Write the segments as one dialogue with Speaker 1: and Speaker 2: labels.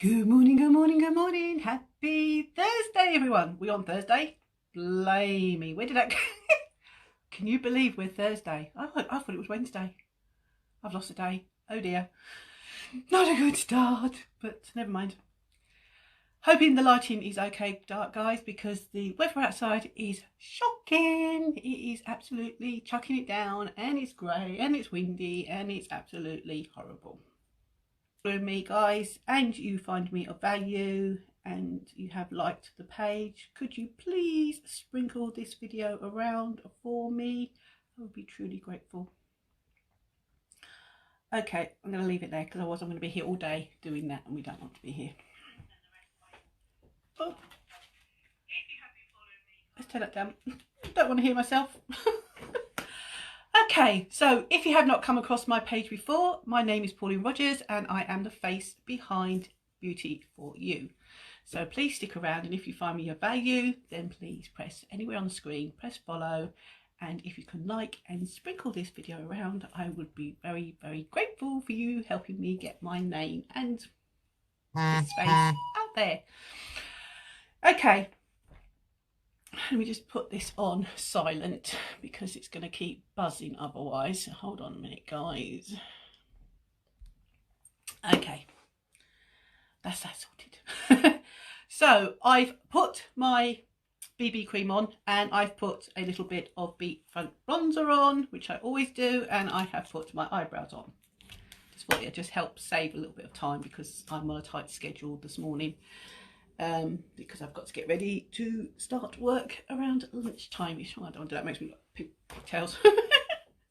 Speaker 1: Good morning, good morning, good morning. Happy Thursday, everyone. We on Thursday? Blimey, where did that go? Can you believe we're Thursday? I thought it was Wednesday. I've lost a day. Oh dear. Not a good start, but never mind. Hoping the lighting is okay, dark guys, because the weather outside is shocking. It is absolutely chucking it down, and it's grey, and it's windy, and it's absolutely horrible. With me guys, and you find me of value and you have liked the page, could you please sprinkle this video around for me? I would be truly grateful. Okay, I'm going to leave it there because otherwise I'm going to be here all day doing that, and we don't want to be here. Oh. Let's turn that down. Don't want to hear myself. Okay, so if you have not come across my page before, my name is Pauline Rogers and I am the face behind Beauty for You. So please stick around, and if you find me of value, then please press anywhere on the screen, press follow, and if you can like and sprinkle this video around, I would be very, very grateful for you helping me get my name and this face out there. Okay. Let me just put this on silent because it's going to keep buzzing otherwise. Hold on a minute, guys. Okay, that's that sorted. So I've put my BB cream on, and I've put a little bit of Beat Front bronzer on, which I always do, and I have put my eyebrows on. Just thought it just helps save a little bit of time because I'm on a tight schedule this morning. Because I've got to get ready to start work around lunchtime. I don't want to do that, makes me look pigtails. Don't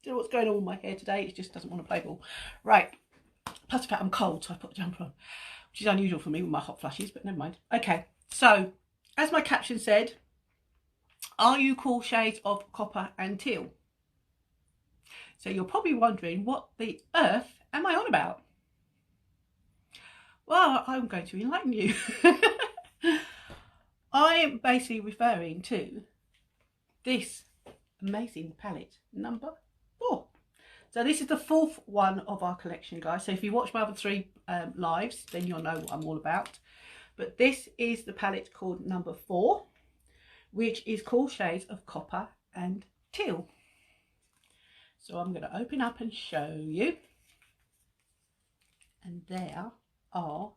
Speaker 1: know what's going on with my hair today, it just doesn't want to play ball. Right, plus the fact I'm cold, so I put a jumper on, which is unusual for me with my hot flushes, but never mind. Okay, so as my caption said, are you cool shades of copper and teal? So you're probably wondering, what the earth am I on about? Well, I'm going to enlighten you. I am basically referring to this amazing palette, number 4. So this is the 4th one of our collection, guys. So if you watch my other 3 lives, then you'll know what I'm all about. But this is the palette called number 4, which is cool shades of copper and teal. So I'm going to open up and show you. And there are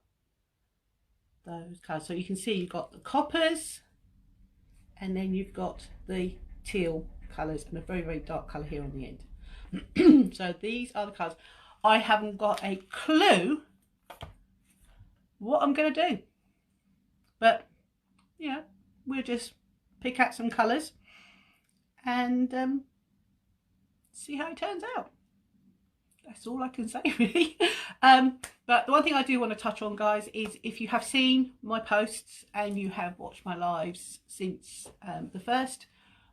Speaker 1: those colours. So you can see you've got the coppers, and then you've got the teal colours, and a very, very dark colour here on the end. So these are the colours. I haven't got a clue what I'm going to do, but yeah, we'll just pick out some colours and see how it turns out. That's all I can say, really. But the one thing I do want to touch on, guys, is if you have seen my posts and you have watched my lives since the first,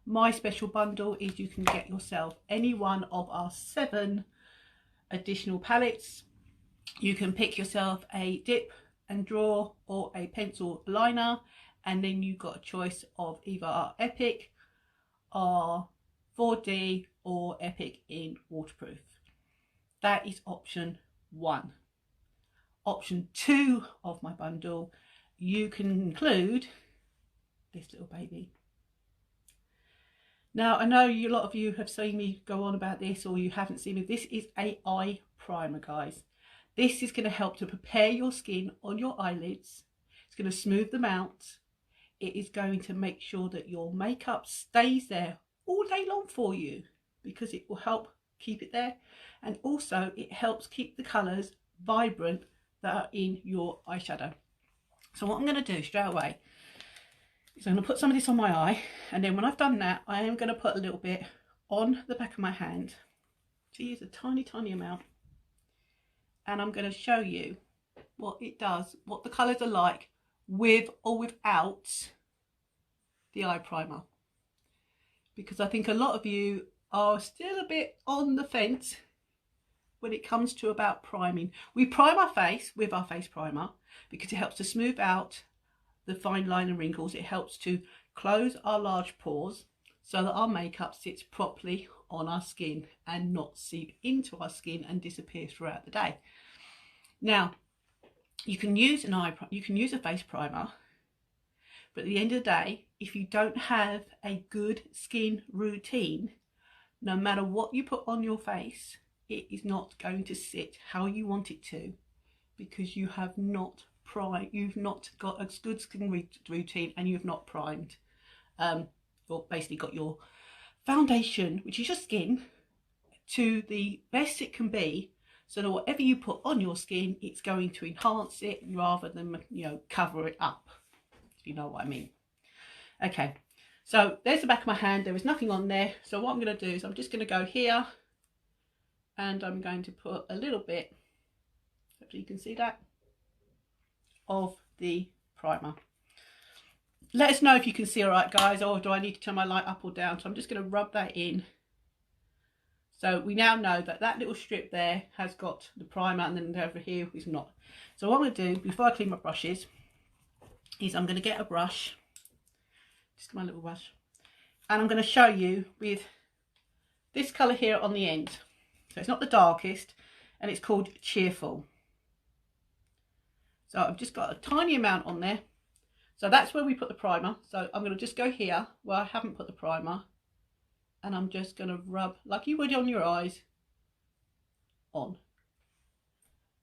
Speaker 1: my special bundle is you can get yourself any one of our 7 additional palettes. You can pick yourself a dip and draw or a pencil liner, and then you've got a choice of either our Epic, our 4D, or Epic in waterproof. That is option 1. Option 2 of my bundle, you can include this little baby. Now, I know a lot of you have seen me go on about this, or you haven't seen me. This is a eye primer, guys. This is going to help to prepare your skin on your eyelids. It's going to smooth them out. It is going to make sure that your makeup stays there all day long for you, because it will help keep it there, and also it helps keep the colours vibrant that are in your eyeshadow. So what I'm going to do straight away is I'm going to put some of this on my eye, and then when I've done that, I am going to put a little bit on the back of my hand, to use a tiny amount, and I'm going to show you what it does, what the colours are like with or without the eye primer, because I think a lot of you are still a bit on the fence when it comes to about priming. We prime our face with our face primer because it helps to smooth out the fine line and wrinkles. It helps to close our large pores so that our makeup sits properly on our skin and not seep into our skin and disappear throughout the day. Now, You can use you can use a face primer, but at the end of the day, if you don't have a good skin routine, no matter what you put on your face, it is not going to sit how you want it to, because you have not primed, you've not got a good skin routine, and you've not primed, or basically got your foundation, which is your skin, to the best it can be, so that whatever you put on your skin, it's going to enhance it rather than, you know, cover it up, if you know what I mean. Okay, so there's the back of my hand. There is nothing on there. So what I'm going to do is I'm just going to go here, and I'm going to put a little bit, hopefully you can see that, of the primer. Let us know if you can see all right, guys, or do I need to turn my light up or down? So I'm just going to rub that in. So we now know that that little strip there has got the primer, and then over here is not. So what I'm going to do before I clean my brushes is I'm going to get a brush, just my little brush, and I'm going to show you with this colour here on the end. So it's not the darkest, and it's called Cheerful. So I've just got a tiny amount on there. So that's where we put the primer. So I'm going to just go here where I haven't put the primer, and I'm just going to rub like you would on your eyes on.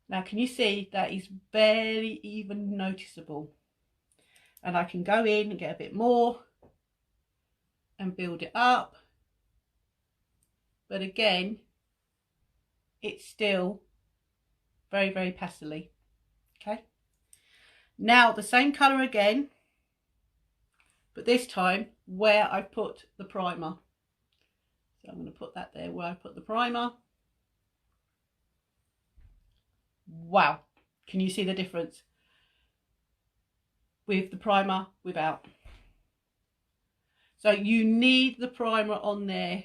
Speaker 1: Now can you see that is barely even noticeable? And I can go in and get a bit more and build it up, but again, it's still very, very pastely. Okay, now the same colour again, but this time where I put the primer. So I'm going to put that there where I put the primer. Wow, can you see the difference with the primer without? So you need the primer on there,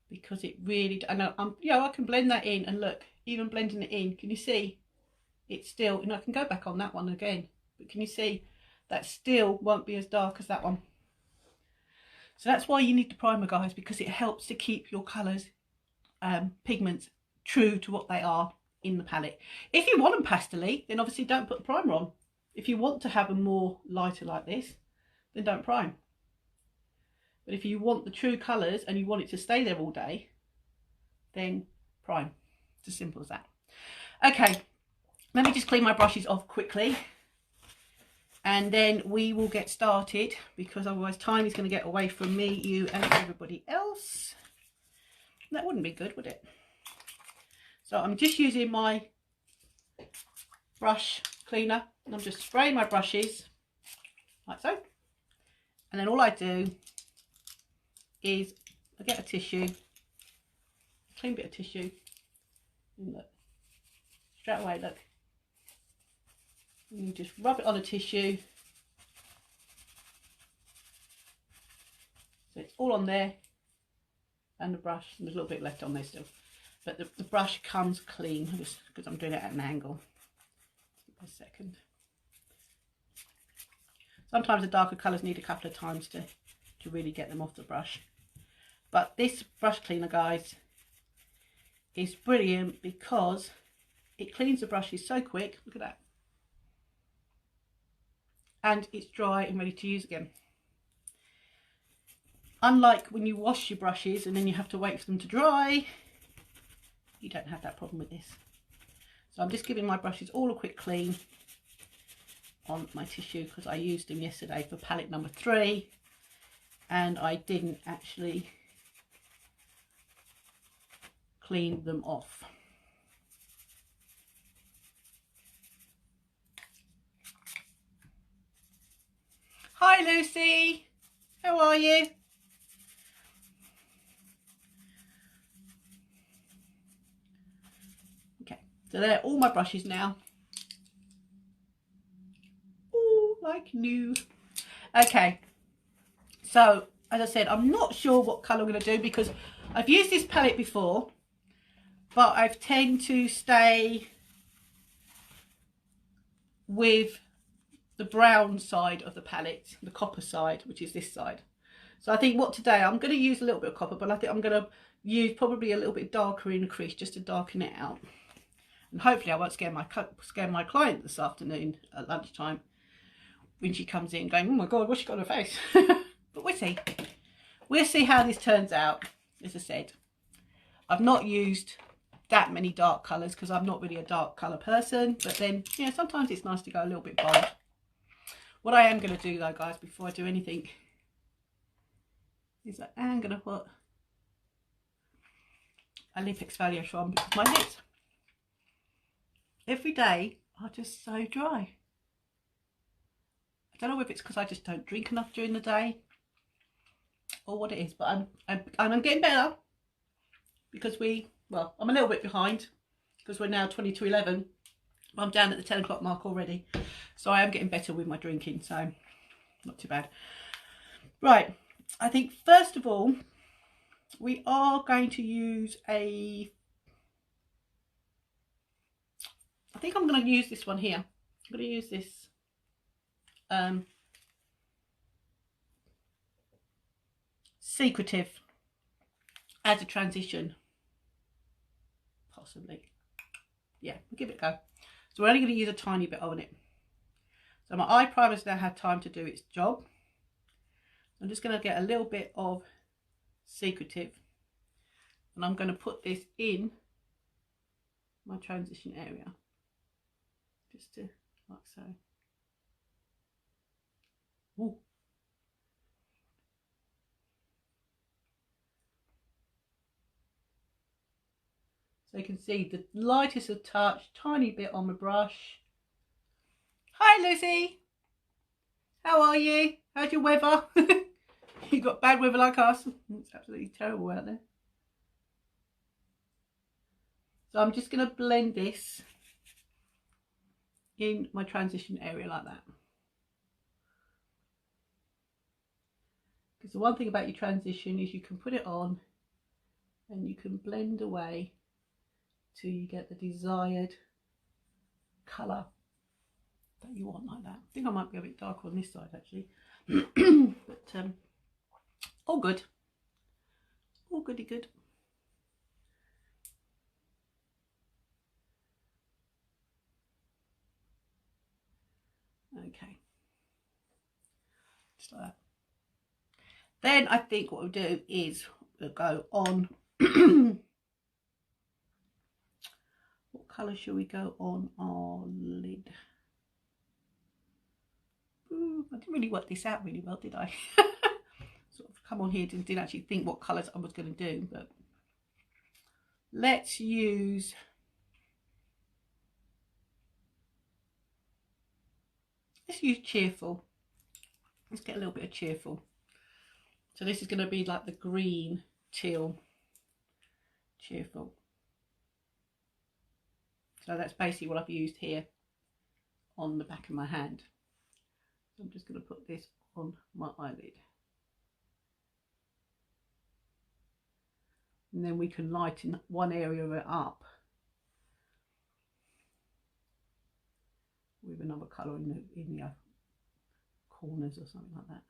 Speaker 1: because it really, and I can blend that in, and look, even blending it in, can you see it's still, and I can go back on that one again, but can you see that still won't be as dark as that one? So that's why you need the primer, guys, because it helps to keep your colours, pigments, true to what they are in the palette. If you want them pastely, then obviously don't put the primer on. If you want to have them more lighter like this, then don't prime. But if you want the true colours and you want it to stay there all day, then prime. It's as simple as that. Okay, let me just clean my brushes off quickly, and then we will get started, because otherwise time is going to get away from me, you and everybody else. That wouldn't be good, would it? So I'm just using my brush cleaner, and I'm just spraying my brushes like so. And then all I do is I get a tissue, a clean bit of tissue, and look, straight away, look, and you just rub it on a tissue, so it's all on there, and the brush, and there's a little bit left on there still, but the brush comes clean, just because I'm doing it at an angle. Give me a second. Sometimes the darker colours need a couple of times to really get them off the brush. But this brush cleaner, guys, is brilliant because it cleans the brushes so quick. Look at that. And it's dry and ready to use again. Unlike when you wash your brushes and then you have to wait for them to dry, you don't have that problem with this. So I'm just giving my brushes all a quick clean on my tissue, because I used them yesterday for palette number 3 and I didn't actually clean them off. Hi Lucy, how are you? Okay, so they're all my brushes now. All like new. Okay, so as I said, I'm not sure what colour I'm going to do, because I've used this palette before, but I tend to stay with the brown side of the palette, the copper side, which is this side. So I think what today, I'm going to use a little bit of copper, but I think I'm going to use probably a little bit darker in the crease just to darken it out. And hopefully I won't scare my client this afternoon at lunchtime when she comes in going, oh my God, what's she got on her face? But we'll see. We'll see how this turns out. As I said, I've not used that many dark colours because I'm not really a dark colour person. But then, you know, sometimes it's nice to go a little bit bold. What I am going to do though, guys, before I do anything, is I am going to put a lip exfoliator on because my lips every day are just so dry. I don't know if it's because I just don't drink enough during the day or what it is, but I'm getting better because I'm a little bit behind because we're now 20 to 11. I'm down at the 10 o'clock mark already, so I am getting better with my drinking, so not too bad. Right, I think first of all we are going to use I think I'm going to use this one here. I'm going to use this Secretive as a transition, possibly. Yeah, we'll give it a go. So we're only going to use a tiny bit on it. So my eye primer's now had time to do its job. I'm just going to get a little bit of Secretive, and I'm going to put this in my transition area, just to like so. Ooh. So you can see the lightest of touch, tiny bit on my brush. Hi Lucy, how are you? How's your weather? You got bad weather like us? It's absolutely terrible out there. So I'm just going to blend this in my transition area like that. Because the one thing about your transition is you can put it on and you can blend away till you get the desired colour that you want like that. I think I might be a bit darker on this side actually. But all good. All goody good. Okay. Just like that. Then I think what we'll do is we'll go on. What colour should we go on our lid? Ooh, I didn't really work this out really well, did I? Sort of come on here, didn't actually think what colours I was going to do, but let's use cheerful. Let's get a little bit of cheerful. So this is going to be like the green teal cheerful. So that's basically what I've used here on the back of my hand. So I'm just going to put this on my eyelid. And then we can lighten one area of it up with another colour in the corners or something like that.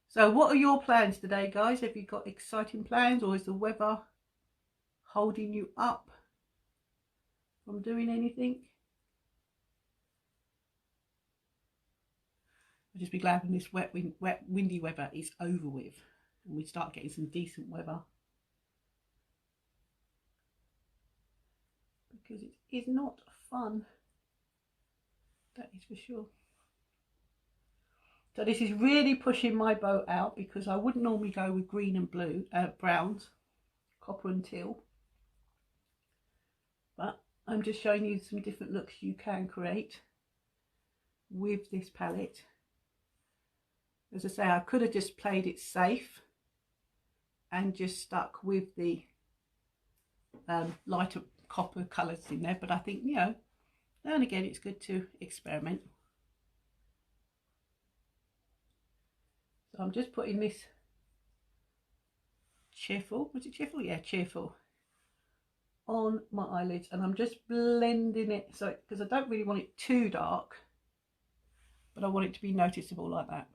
Speaker 1: So what are your plans today, guys? Have you got exciting plans, or is the weather holding you up from doing anything? I'll just be glad when this wet, windy weather is over with and we start getting some decent weather, because it is not fun, that is for sure. So this is really pushing my boat out, because I wouldn't normally go with green and blue, browns, copper and teal, but I'm just showing you some different looks you can create with this palette. As I say, I could have just played it safe and just stuck with the lighter copper colours in there, but I think, you know, now and again it's good to experiment. So I'm just putting this cheerful, was it cheerful? Yeah, cheerful, on my eyelids, and I'm just blending it, so because I don't really want it too dark, but I want it to be noticeable like that.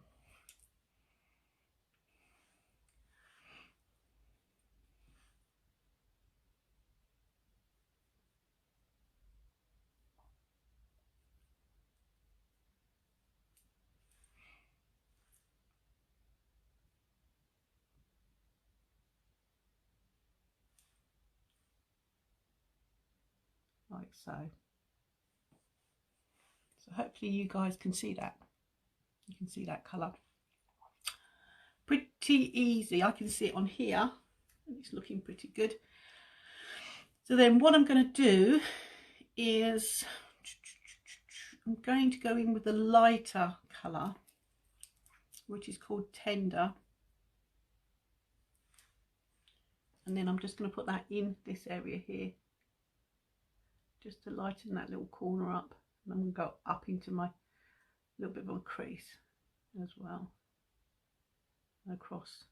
Speaker 1: so. So hopefully you guys can see that. You can see that colour. Pretty easy. I can see it on here. It's looking pretty good. So then what I'm going to do is I'm going to go in with the lighter colour, which is called Tender. And then I'm just going to put that in this area here, just to lighten that little corner up. And I'm going to go up into my little bit of a crease as well, and across,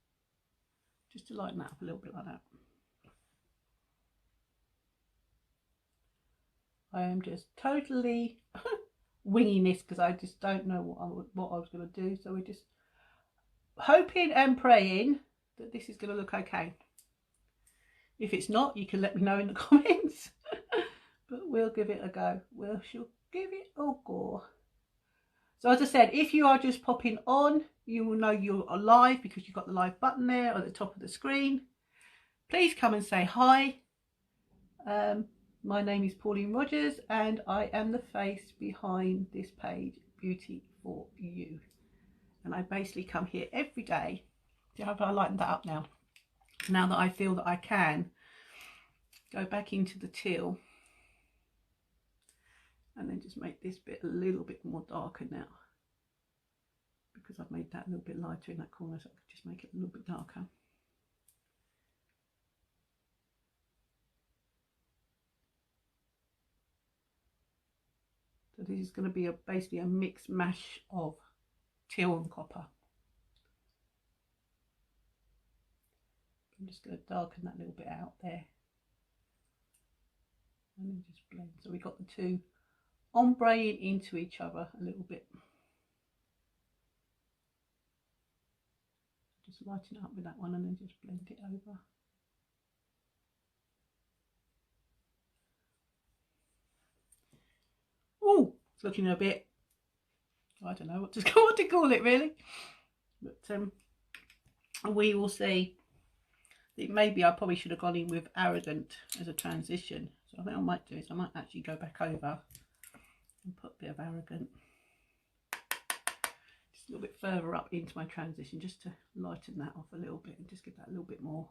Speaker 1: just to lighten that up a little bit like that. I am just totally winging this because I just don't know what I was going to do. So we're just hoping and praying that this is going to look okay. If it's not, you can let me know in the comments. But we'll give it a go. We shall give it a go. So as I said, if you are just popping on, you will know you're live because you've got the live button there at the top of the screen. Please come and say hi. My name is Pauline Rogers and I am the face behind this page, Beauty for You. And I basically come here every day. See how I lightened that up now? Now that I feel that I can go back into the teal and then just make this bit a little bit more darker now, because I've made that a little bit lighter in that corner, so I could just make it a little bit darker. So this is going to be basically a mixed mash of teal and copper. I'm just going to darken that little bit out there and then just blend. So we've got the two ombreing into each other a little bit. Just lighten it up with that one and then just blend it over. Oh, it's looking a bit, I don't know what to call it really, but we will see. Maybe I probably should have gone in with Arrogant as a transition. So I think I might do is I might actually go back over and put a bit of Arrogant just a little bit further up into my transition, just to lighten that off a little bit and just give that a little bit more.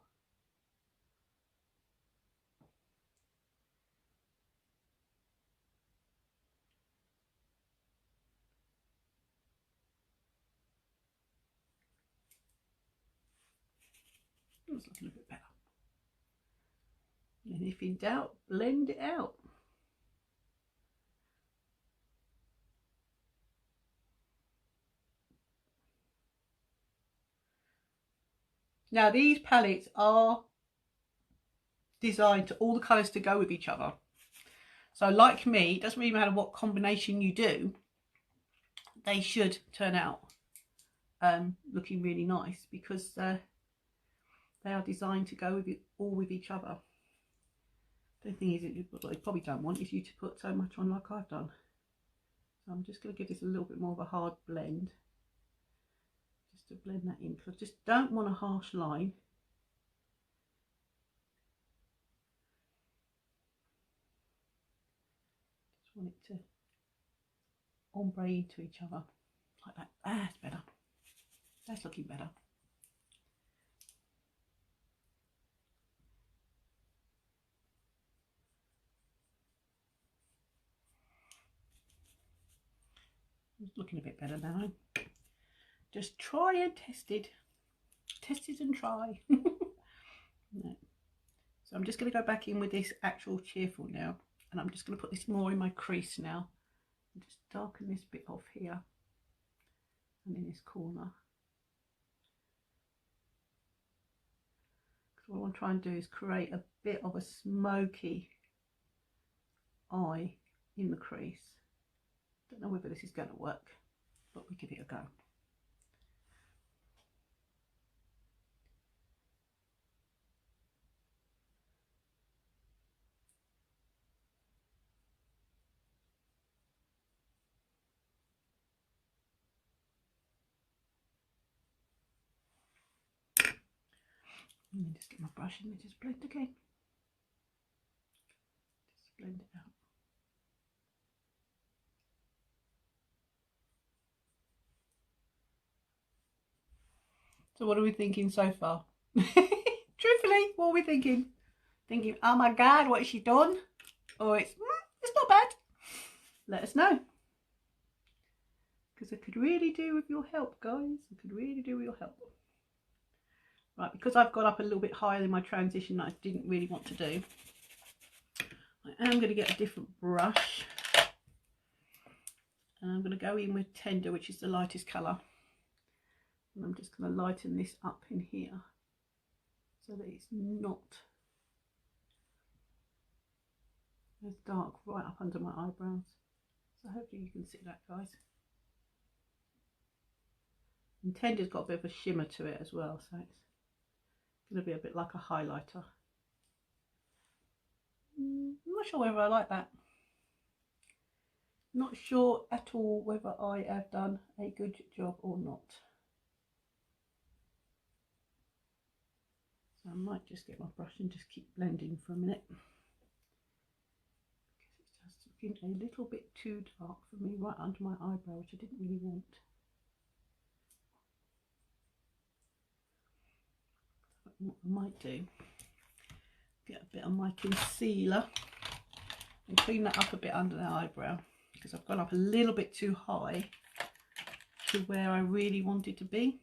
Speaker 1: It's looking a bit better. And if in doubt, blend it out. Now these palettes are designed to all the colours to go with each other. So like me, it doesn't really matter what combination you do, they should turn out looking really nice, because they are designed to go with it all with each other. The thing is, what I probably don't want is you to put so much on like I've done. So I'm just going to give this a little bit more of a hard blend, just to blend that in, because I just don't want a harsh line. Just want it to ombre into each other like that. That's better. That's looking better. It's looking a bit better now. Just try and tested and try. No. So I'm just going to go back in with this actual Cheerful now, and I'm just going to put this more in my crease now and just darken this bit off here and in this corner. Because what I want to try and do is create a bit of a smoky eye in the crease. Don't know whether this is going to work, but we'll give it a go. And then just get my brush in and just blend again. Just blend it out. So what are we thinking so far? Truthfully, what are we thinking? Thinking, oh my God, what has she done? Or it's not bad. Let us know. Because I could really do with your help, guys. I could really do with your help. Right, because I've got up a little bit higher in my transition that I didn't really want to do, I am going to get a different brush. And I'm going to go in with Tender, which is the lightest colour. And I'm just going to lighten this up in here so that it's not as dark right up under my eyebrows. So hopefully you can see that, guys. And Tender's got a bit of a shimmer to it as well, so it's going to be a bit like a highlighter. I'm not sure whether I like that. Not sure at all whether I have done a good job or not. So I might just get my brush and just keep blending for a minute. Because it's just looking a little bit too dark for me right under my eyebrow, which I didn't really want. What I might do, get a bit of my concealer and clean that up a bit under the eyebrow, because I've gone up a little bit too high to where I really wanted to be.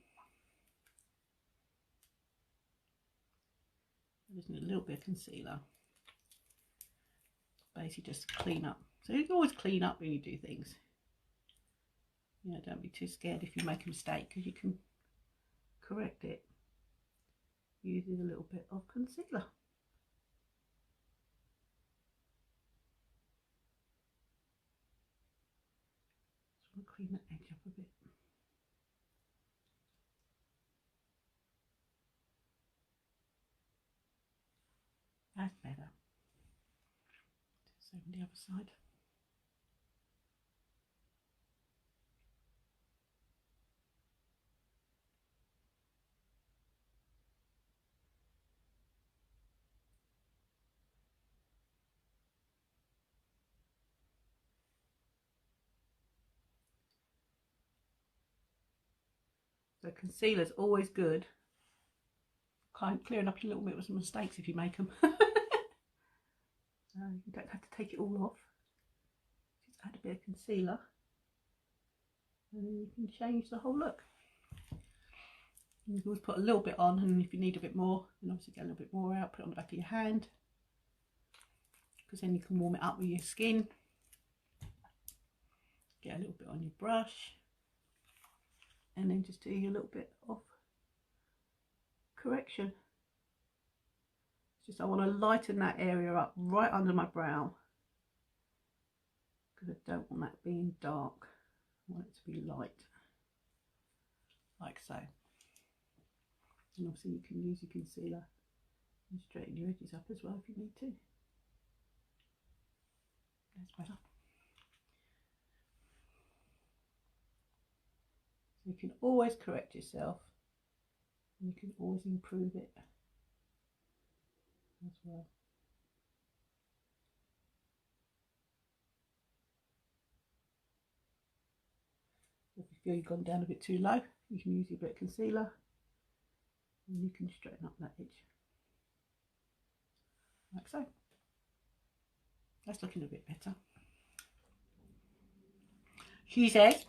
Speaker 1: I just need a little bit of concealer, basically just to clean up. So you can always clean up when you do things. You know, don't be too scared if you make a mistake, because you can correct it using a little bit of concealer. Just want to clean that edge up a bit. That's better. Same on the other side. So concealer's always good. Kind of clearing up a little bit with some mistakes if you make them. You don't have to take it all off. Just add a bit of concealer, and then you can change the whole look. You can always put a little bit on, and if you need a bit more, then obviously get a little bit more out, put it on the back of your hand, because then you can warm it up with your skin. Get a little bit on your brush, and then just do a little bit of correction. It's just I want to lighten that area up right under my brow, because I don't want that being dark. I want it to be light, like so. And obviously you can use your concealer and straighten your edges up as well if you need to. That's better. So you can always correct yourself, and you can always improve it as well. If you feel you've gone down a bit too low, you can use your bit of concealer and you can straighten up that edge, like so. That's looking a bit better. She says,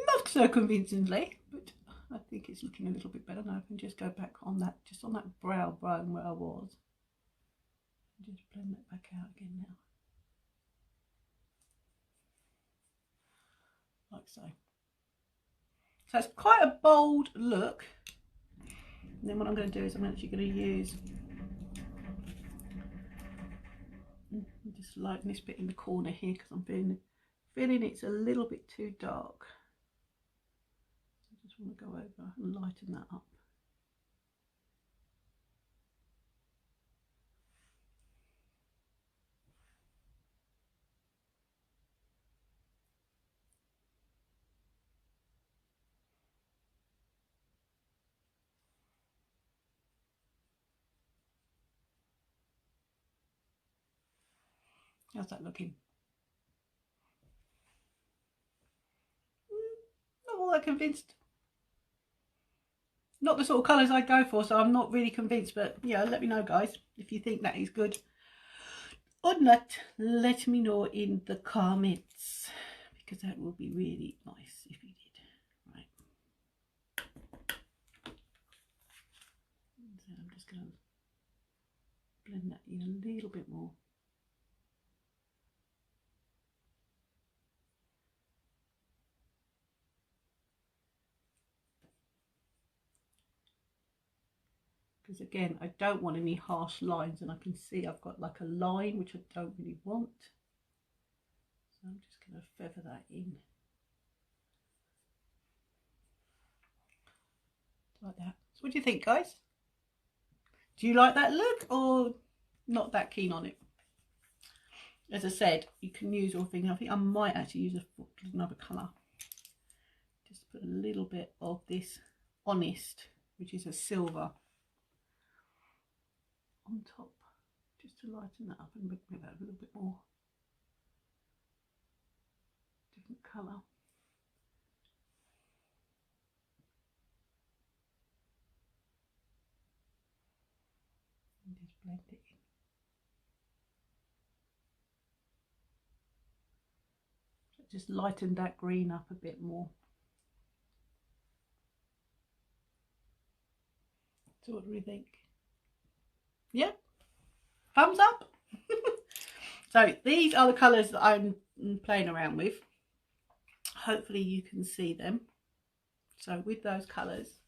Speaker 1: not so convincingly, but I think it's looking a little bit better. Now I can just go back on that, just on that brow bone where I was, and just blend that back out again now, like so. So it's quite a bold look. And then what I'm going to do is I'm actually going to use, just lighten this bit in the corner here, because I'm feeling it's a little bit too dark. I just want to go over and lighten that up. How's that looking? Not all that convinced. not the sort of colours I go for, so I'm not really convinced. But yeah, let me know, guys, if you think that is good or not. Let me know in the comments, because that will be really nice if you did. Right. So I'm just going to blend that in a little bit more. Because again, I don't want any harsh lines, and I can see I've got like a line which I don't really want. So I'm just going to feather that in. Like that. So what do you think, guys? Do you like that look, or not that keen on it? As I said, you can use all things. I think I might actually use another colour. Just put a little bit of this Honest, which is a silver, on top, just to lighten that up and make that a little bit more different colour. And just blend it in. So just lighten that green up a bit more. So what do we think? Yeah? Thumbs up? So these are the colours that I'm playing around with. Hopefully you can see them. So with those colours,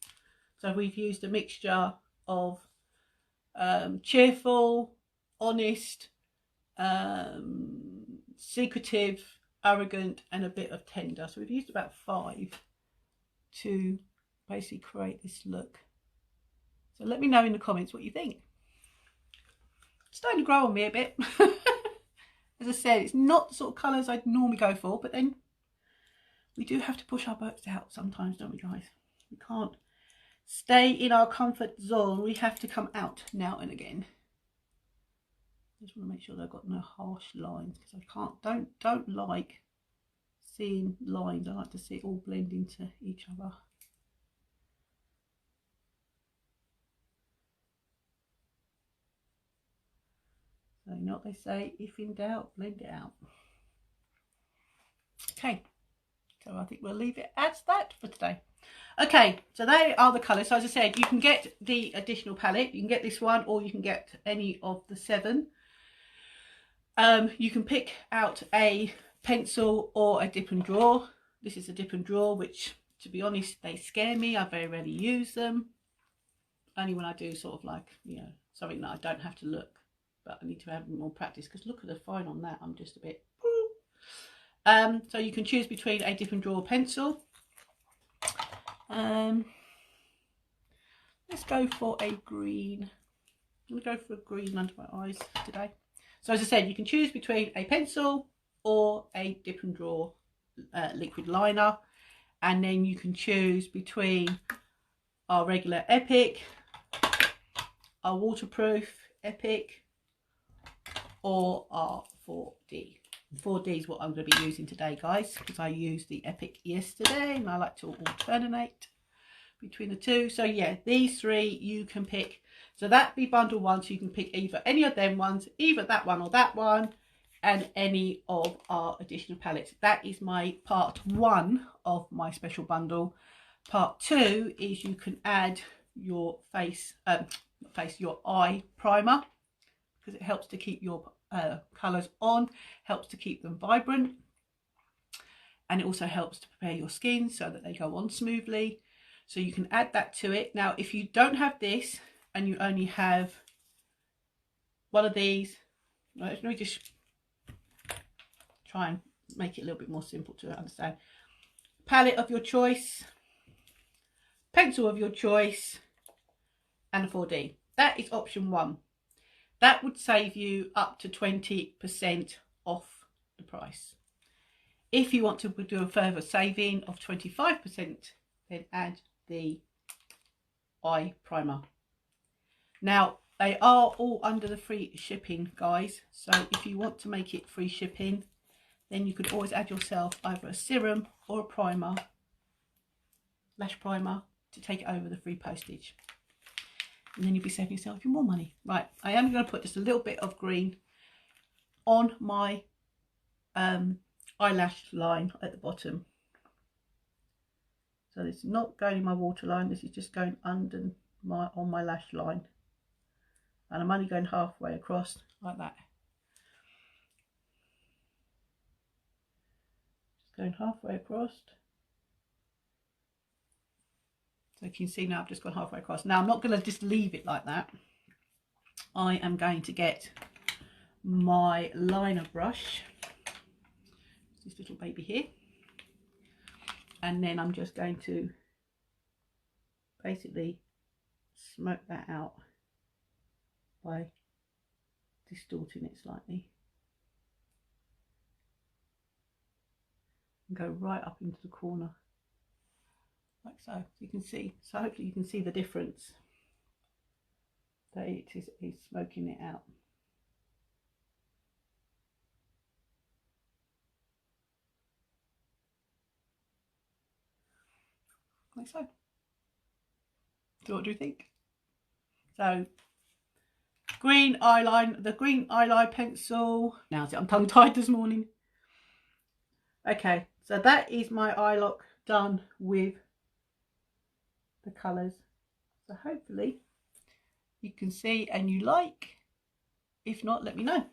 Speaker 1: so we've used a mixture of cheerful, honest, secretive, arrogant, and a bit of tender. So we've used about 5 to basically create this look. So let me know in the comments what you think. It's starting to grow on me a bit. As I said, it's not the sort of colours I'd normally go for, but then we do have to push our boats out sometimes, don't we, guys? We can't stay in our comfort zone. We have to come out now and again. Just want to make sure that I've got no harsh lines, because I don't like seeing lines. I like to see it all blend into each other. So you know what they say, if in doubt, blend it out. Okay, so I think we'll leave it as that for today. Okay, so they are the colours. So as I said, you can get the additional palette. You can get this one, or you can get any of the 7. You can pick out a pencil or a dip and draw. This is a dip and draw, which, to be honest, they scare me. I very rarely use them. Only when I do sort of like, you know, something that I don't have to look. But I need to have more practice, because look at the fine on that. I'm just a bit... so you can choose between a dip and draw pencil. Let's go for a green. I'm going to go for a green under my eyes today. So as I said, you can choose between a pencil or a dip and draw liquid liner. And then you can choose between our regular Epic, our waterproof Epic, or our 4D. 4D is what I'm going to be using today, guys, because I used the Epic yesterday and I like to alternate between the two. So yeah, these 3 you can pick. So that'd be bundle 1, so you can pick either any of them ones, either that one or that one, and any of our additional palettes. That is my part 1 of my special bundle. Part 2 is you can add your your eye primer, because it helps to keep your colours on, helps to keep them vibrant, and it also helps to prepare your skin so that they go on smoothly. So you can add that to it. Now if you don't have this and you only have one of these, let me just try and make it a little bit more simple to understand. Palette of your choice, pencil of your choice, and a 4D. That is option 1. That would save you up to 20% off the price. If you want to do a further saving of 25%, then add the eye primer. Now, they are all under the free shipping, guys. So if you want to make it free shipping, then you could always add yourself either a serum or a primer, lash primer, to take it over the free postage. And then you'll be saving yourself more money. Right, I am going to put just a little bit of green on my eyelash line at the bottom. So this is not going in my waterline, this is just going under on my lash line. And I'm only going halfway across like that. Just going halfway across. So you can see now I've just gone halfway across. Now I'm not going to just leave it like that. I am going to get my liner brush, this little baby here, and then I'm just going to basically smoke that out by distorting it slightly and go right up into the corner like so. You can see, so hopefully you can see the difference that it is smoking it out. Like so. So what do you think? So green eyeline, the green eyeliner pencil. Now I'm tongue tied this morning. Okay, so that is my eye lock done with the colours. So hopefully you can see and you like. If not, let me know.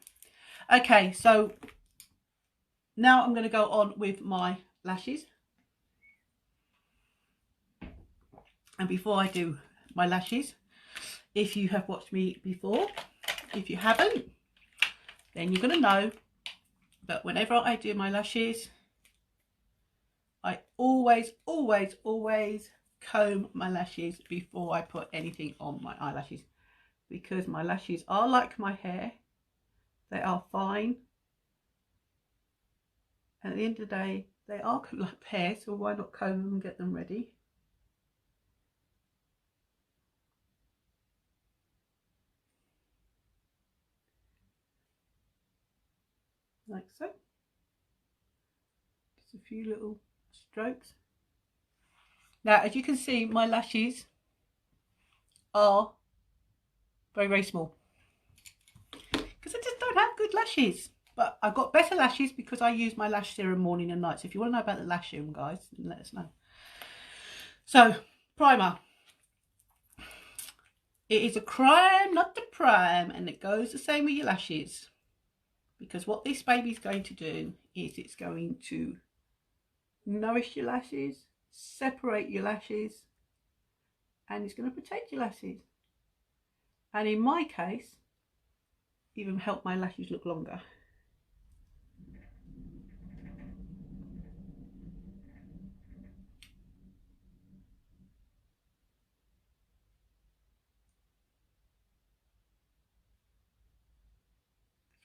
Speaker 1: Okay, so now I'm going to go on with my lashes. And before I do my lashes, if you have watched me before, if you haven't, then you're going to know that whenever I do my lashes, I always comb my lashes before I put anything on my eyelashes, because my lashes are like my hair. They are fine. And at the end of the day, they are like hair, so why not comb them and get them ready? Like so. Just a few little strokes. Now, as you can see, my lashes are very small because I just don't have good lashes. But I've got better lashes because I use my lash serum morning and night. So if you want to know about the lash serum, guys, then let us know. So, primer. It is a crime, not the prime, and it goes the same with your lashes. Because what this baby's going to do is it's going to nourish your lashes, separate your lashes, and it's going to protect your lashes. And in my case, even help my lashes look longer.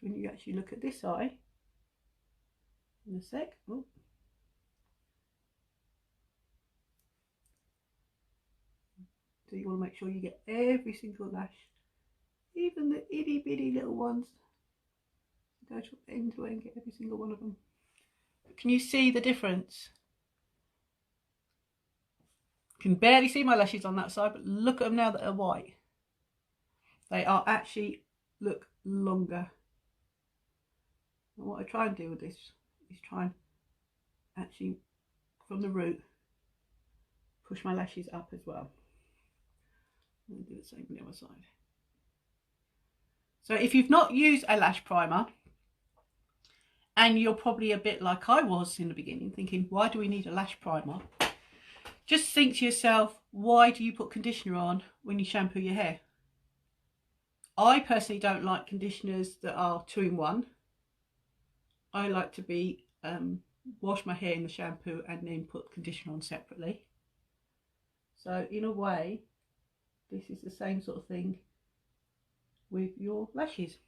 Speaker 1: When you actually look at this eye, in a sec, oh. So you want to make sure you get every single lash, even the itty bitty little ones. Go to end to end, get every single one of them. But can you see the difference? You can barely see my lashes on that side, but look at them now that are white. They are actually look longer. And what I try and do with this is try and actually, from the root, push my lashes up as well. And do the same on the other side. So if you've not used a lash primer, and you're probably a bit like I was in the beginning, thinking, why do we need a lash primer? Just think to yourself, why do you put conditioner on when you shampoo your hair? I personally don't like conditioners that are 2-in-1. I like to be wash my hair in the shampoo and then put conditioner on separately. So in a way, this is the same sort of thing with your lashes.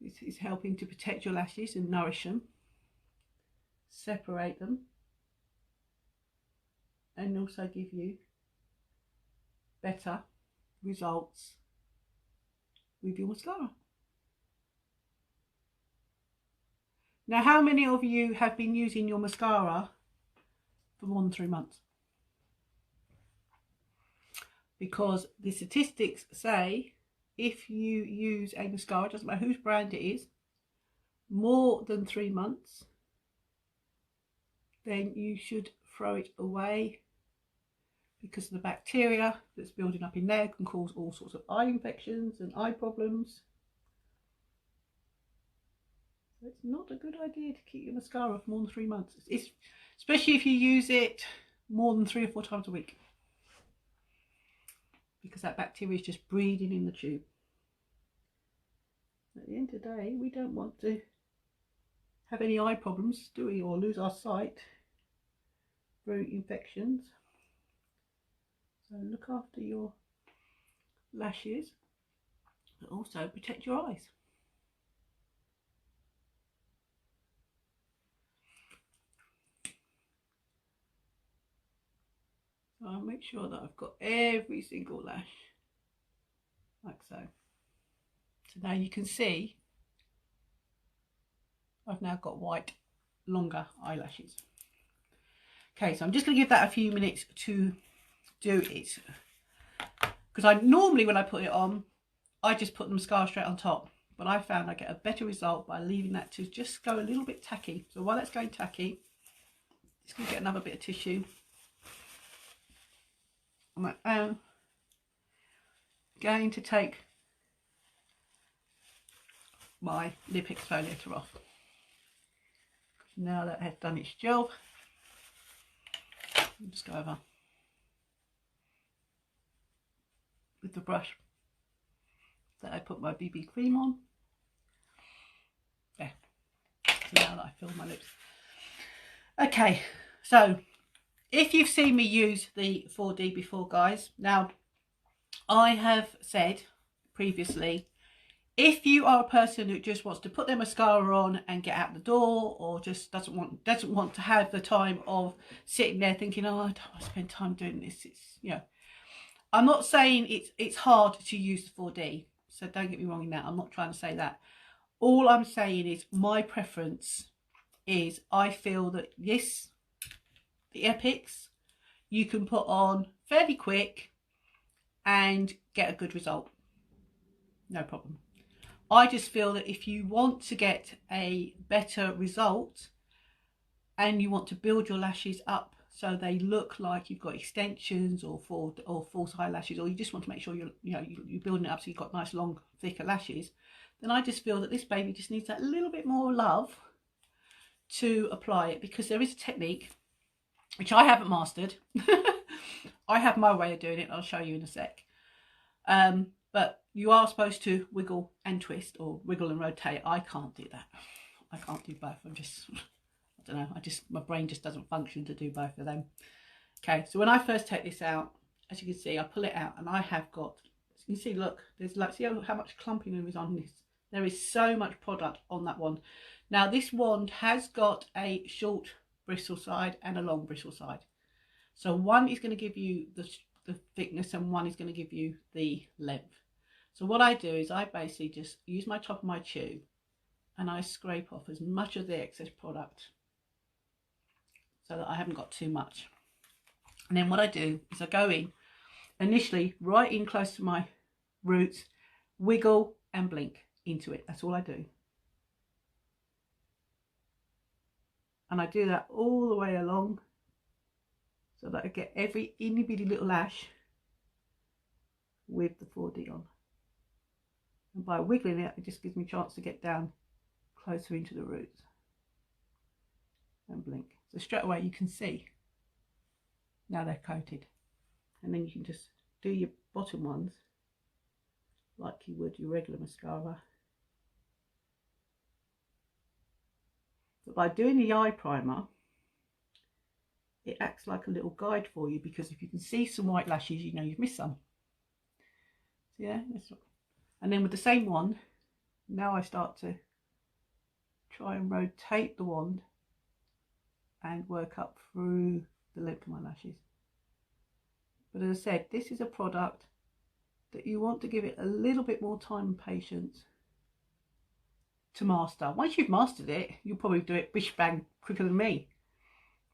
Speaker 1: This is helping to protect your lashes and nourish them, separate them, and also give you better results with your mascara. Now, how many of you have been using your mascara for more than 3 months. Because the statistics say if you use a mascara, doesn't matter whose brand it is, more than 3 months, then you should throw it away, because of the bacteria that's building up in there can cause all sorts of eye infections and eye problems. So it's not a good idea to keep your mascara for more than 3 months, especially if you use it more than 3 or 4 times a week, because that bacteria is just breeding in the tube. At the end of the day, we don't want to have any eye problems, do we, or lose our sight through infections. So look after your lashes, but also protect your eyes. So I'll make sure that I've got every single lash, like so. So now you can see I've now got white, longer eyelashes. Okay, so I'm just going to give that a few minutes to do it, because I normally, when I put it on, I just put the mascara straight on top, but I found I get a better result by leaving that to just go a little bit tacky. So while that's going tacky, just going to get another bit of tissue. I'm going to take my lip exfoliator off. Now that it has done its job, I'll just go over with the brush that I put my BB cream on. There. So now that I fill my lips. Okay, so if you've seen me use the 4D before, guys, now I have said previously, if you are a person who just wants to put their mascara on and get out the door, or just doesn't want to have the time of sitting there thinking, oh, I don't want to spend time doing this, it's, you know, I'm not saying it's hard to use the 4D, so don't get me wrong in that. I'm not trying to say that. All I'm saying is my preference is, I feel that this, the Epics, you can put on fairly quick and get a good result. No problem. I just feel that if you want to get a better result and you want to build your lashes up so they look like you've got extensions or false eyelashes, or you just want to make sure you're building it up so you've got nice long thicker lashes, then I just feel that this baby just needs that little bit more love to apply it, because there is a technique which I haven't mastered. I have my way of doing it, I'll show you in a sec. But you are supposed to wiggle and twist, or wiggle and rotate. I can't do that. I can't do both. I'm just, I don't know, my brain just doesn't function to do both of them. Okay, so when I first take this out, as you can see, I pull it out and I have got, you can see, look, there's like, see how much clumping there is on this. There is so much product on that wand. Now this wand has got a short bristle side and a long bristle side. So one is going to give you the thickness and one is going to give you the length. So what I do is I basically just use my top of my tube and I scrape off as much of the excess product so that I haven't got too much. And then what I do is I go in initially right in close to my roots, wiggle and blink into it. That's all I do. And I do that all the way along so that I get every itty bitty little lash with the 4D on. And by wiggling it, it just gives me a chance to get down closer into the roots and blink. So straight away you can see now they're coated. And then you can just do your bottom ones like you would your regular mascara. But by doing the eye primer, it acts like a little guide for you, because if you can see some white lashes, you know you've missed some. So yeah, and then with the same wand, now I start to try and rotate the wand and work up through the length of my lashes. But as I said, this is a product that you want to give it a little bit more time and patience to master. Once you've mastered it, you'll probably do it bish bang quicker than me.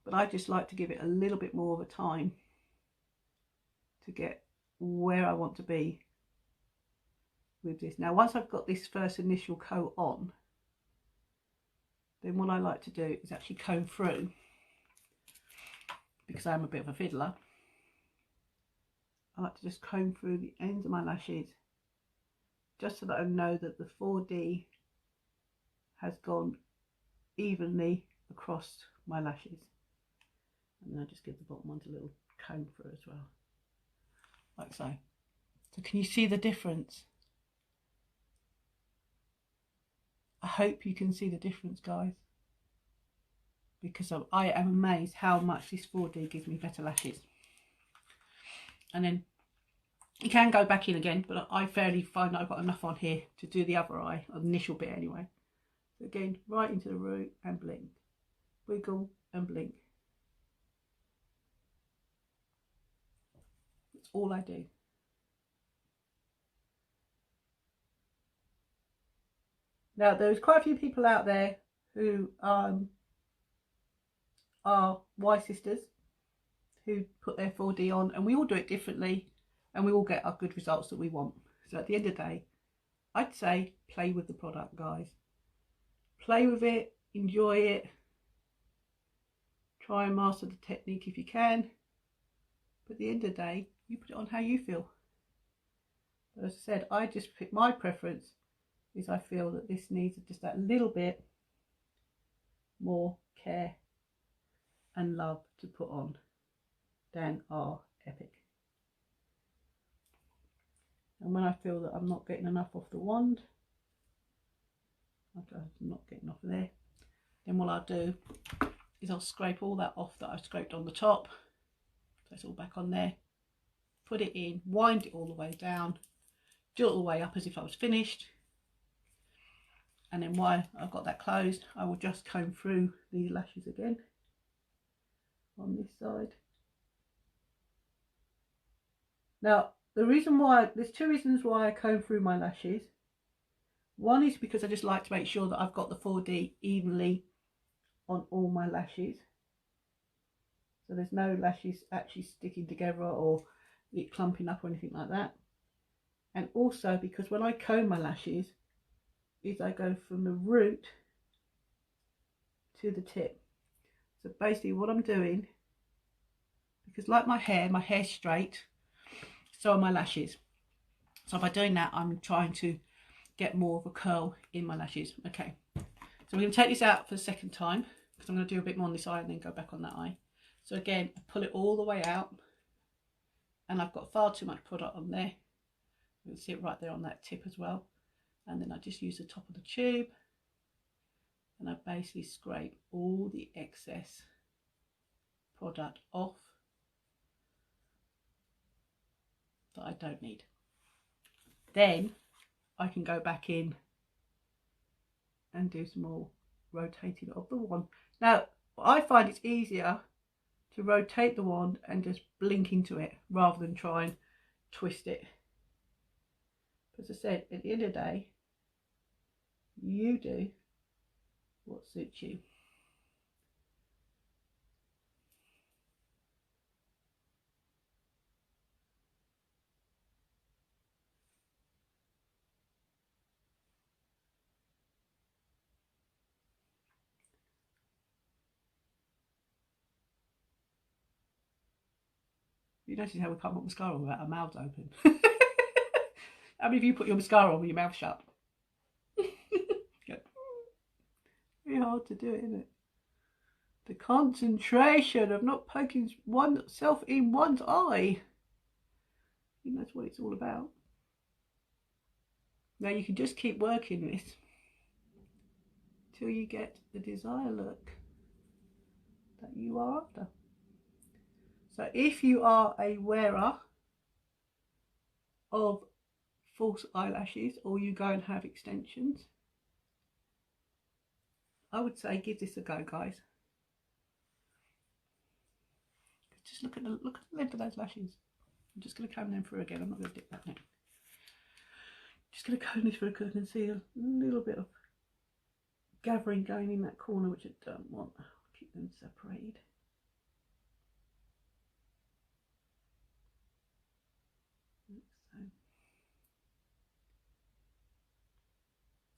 Speaker 1: but I just like to give it a little bit more of a time to get where I want to be with this. Now once I've got this first initial coat on, then what I like to do is actually comb through, because I'm a bit of a fiddler. I like to just comb through the ends of my lashes, just so that I know that the 4D has gone evenly across my lashes. And then I just give the bottom ones a little comb through as well, like so. So can you see the difference? I hope you can see the difference, guys, because I am amazed how much this 4D gives me better lashes. And then you can go back in again, but I fairly find that I've got enough on here to do the other eye, the initial bit anyway. So again, right into the root and blink, wiggle and blink. That's all I do. Now there's quite a few people out there who are Y sisters who put their 4D on, and we all do it differently and we all get our good results that we want. So at the end of the day, I'd say play with the product, guys. Play with it, enjoy it, try and master the technique if you can, but at the end of the day, you put it on how you feel. But as I said, I just pick my preference is I feel that this needs just that little bit more care and love to put on than our Epic. And when I feel that I'm not getting enough off the wand, I'm not getting off of there, then what I'll do is I'll scrape all that off that I've scraped on the top, so it's all back on there, put it in, wind it all the way down, do it all the way up as if I was finished, and then while I've got that closed, I will just comb through the lashes again on this side. Now the reason why, there's two reasons why I comb through my lashes. One is because I just like to make sure that I've got the 4D evenly on all my lashes, so there's no lashes actually sticking together or it clumping up or anything like that. And also because when I comb my lashes, is I go from the root to the tip. So basically what I'm doing, because like my hair's straight, so are my lashes. So by doing that, I'm trying to get more of a curl in my lashes. Okay, so we're going to take this out for the second time, because I'm going to do a bit more on this eye and then go back on that eye. So again, I pull it all the way out, and I've got far too much product on there. You can see it right there on that tip as well. And then I just use the top of the tube, and I basically scrape all the excess product off that I don't need. Then I can go back in and do some more rotating of the wand. Now I find it's easier to rotate the wand and just blink into it rather than try and twist it. As I said, at the end of the day, you do what suits you. You notice how we can't put mascara on without our mouths open. How many of you put your mascara on with your mouth shut? Very hard to do it, isn't it? The concentration of not poking oneself in one's eye. I think that's what it's all about. Now you can just keep working this till you get the desired look that you are after. So if you are a wearer of false eyelashes, or you go and have extensions, I would say give this a go, guys. Just look at the length of those lashes. I'm just going to comb them through again. I'm not going to dip that now. Just going to comb this through because I can see a little bit of gathering going in that corner, which I don't want. I'll keep them separated.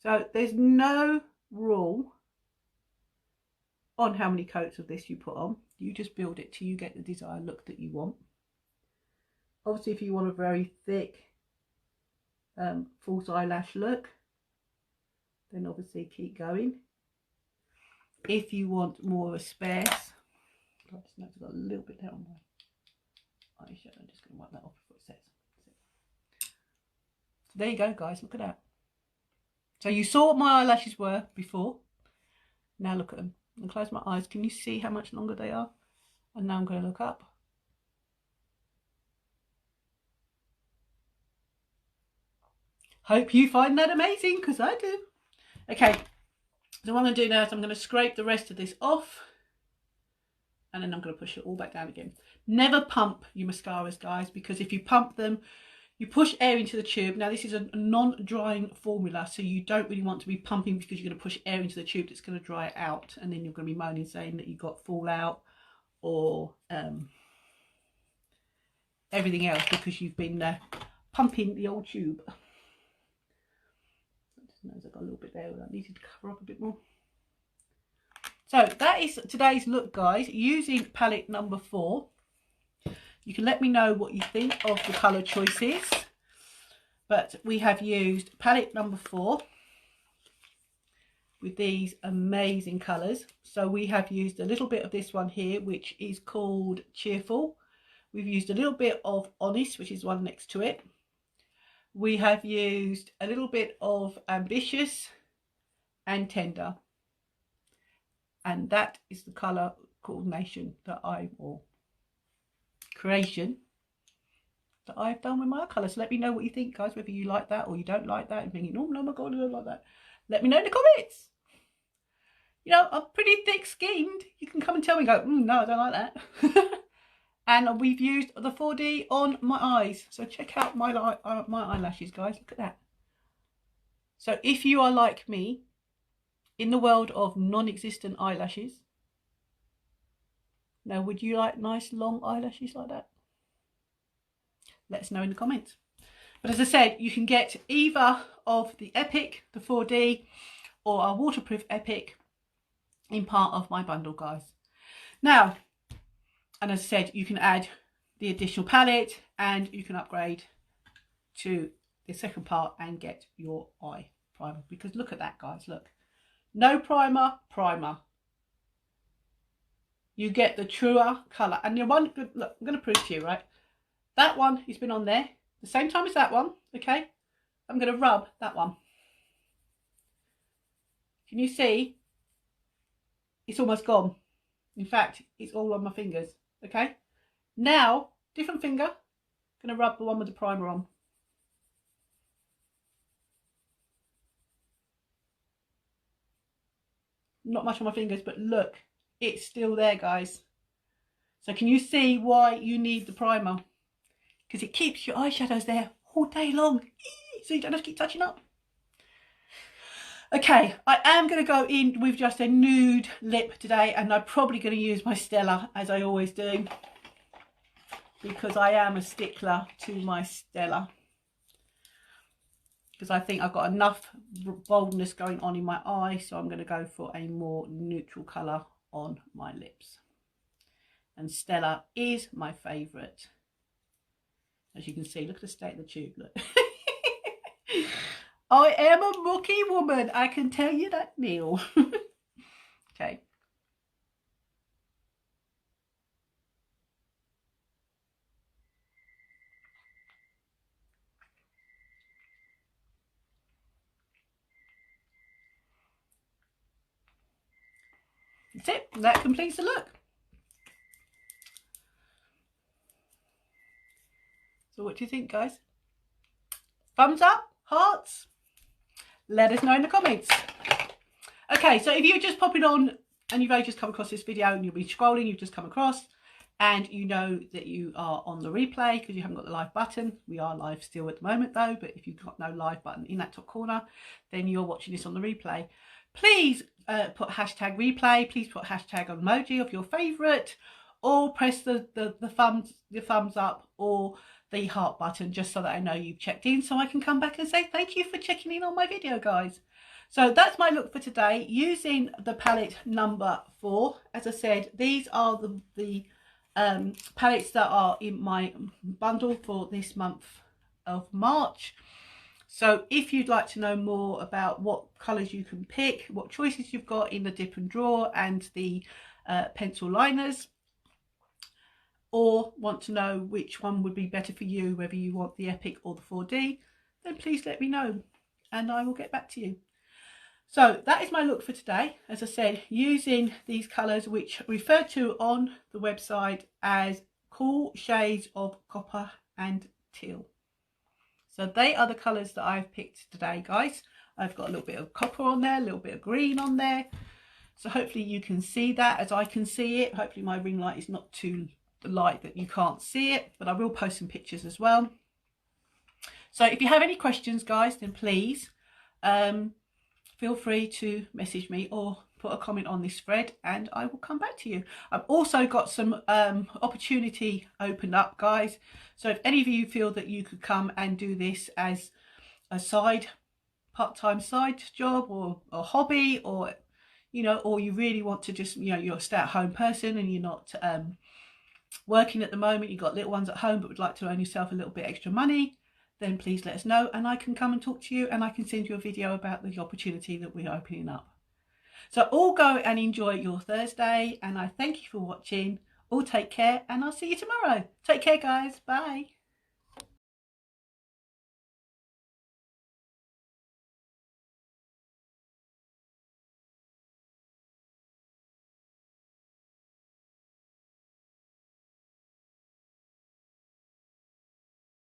Speaker 1: So there's no rule on how many coats of this you put on. You just build it till you get the desired look that you want. Obviously, if you want a very thick false eyelash look, then obviously keep going. If you want more of a sparse, I just know I've got a little bit there on my eyeshadow. I'm just going to wipe that off before it sets. So there you go, guys. Look at that. So you saw what my eyelashes were before. Now look at them. And close my eyes. Can you see how much longer they are? And now I'm going to look up. Hope you find that amazing, because I do. Okay, so what I'm going to do now is I'm going to scrape the rest of this off. And then I'm going to push it all back down again. Never pump your mascaras, guys, because if you pump them, you push air into the tube. Now, this is a non-drying formula, so you don't really want to be pumping because you're going to push air into the tube that's going to dry it out. And then you're going to be moaning saying that you got fallout or everything else because you've been pumping the old tube. I just noticed I've got a little bit there that I needed to cover up a bit more. So that is today's look, guys, using palette number 4. You can let me know what you think of the colour choices. But we have used palette number 4 with these amazing colours. So we have used a little bit of this one here, which is called Cheerful. We've used a little bit of Honest, which is one next to it. We have used a little bit of Ambitious and Tender. And that is the colour coordination that creation that I've done with my colours. So let me know what you think, guys, whether you like that or you don't like that. And thinking, oh, no, my God, I don't like that. Let me know in the comments. You know, I'm pretty thick skinned. You can come and tell me, go, no, I don't like that. And we've used the 4D on my eyes. So check out my eyelashes, guys. Look at that. So if you are like me, in the world of non-existent eyelashes, now would you like nice long eyelashes like that? Let us know in the comments. But as I said, you can get either of the Epic, the 4D, or our waterproof Epic in part of my bundle, guys. Now, and as I said, you can add the additional palette and you can upgrade to the second part and get your eye primer. Because look at that, guys, look. No primer, primer. You get the truer colour. And the one, look, I'm going to prove to you, right? That one has been on there the same time as that one, okay? I'm going to rub that one. Can you see? It's almost gone. In fact, it's all on my fingers, okay? Now, different finger. I'm going to rub the one with the primer on. Not much on my fingers, but look, it's still there, guys. So can you see why you need the primer? Because it keeps your eyeshadows there all day long, so you don't have to keep touching up. Okay, I am going to go in with just a nude lip today, and I'm probably going to use my Stella, as I always do, because I am a stickler to my Stella. Because I think I've got enough boldness going on in my eye, so I'm going to go for a more neutral colour on my lips. And Stella is my favourite. As you can see, look at the state of the tube, look. I am a mucky woman, I can tell you that, Neil. Okay. That's it. That completes the look. So what do you think, guys? Thumbs up? Hearts? Let us know in the comments. Okay, so if you're just popping on and you've only just come across this video and you'll be scrolling, you've just come across and you know that you are on the replay because you haven't got the live button. We are live still at the moment though, but if you've got no live button in that top corner, then you're watching this on the replay. Please put hashtag replay, please put hashtag emoji of your favourite, or press the thumbs up or the heart button just so that I know you've checked in, so I can come back and say thank you for checking in on my video, guys. So that's my look for today, using the palette number 4. As I said, these are the palettes that are in my bundle for this month of March. So if you'd like to know more about what colours you can pick, what choices you've got in the dip and draw and the pencil liners, or want to know which one would be better for you, whether you want the Epic or the 4D, then please let me know and I will get back to you. So that is my look for today. As I said, using these colours, which referred to on the website as cool shades of copper and teal. So they are the colours that I've picked today, guys. I've got a little bit of copper on there, a little bit of green on there. So hopefully you can see that as I can see it. Hopefully my ring light is not too light that you can't see it, but I will post some pictures as well. So if you have any questions, guys, then please feel free to message me or put a comment on this thread and I will come back to you. I've also got some opportunity opened up, guys. So if any of you feel that you could come and do this as a part-time side job or a hobby, or or you really want to just, you're a stay-at-home person and you're not working at the moment, you've got little ones at home but would like to earn yourself a little bit extra money, then please let us know and I can come and talk to you and I can send you a video about the opportunity that we're opening up. So all go and enjoy your Thursday, and I thank you for watching. All take care and I'll see you tomorrow. Take care, guys. Bye.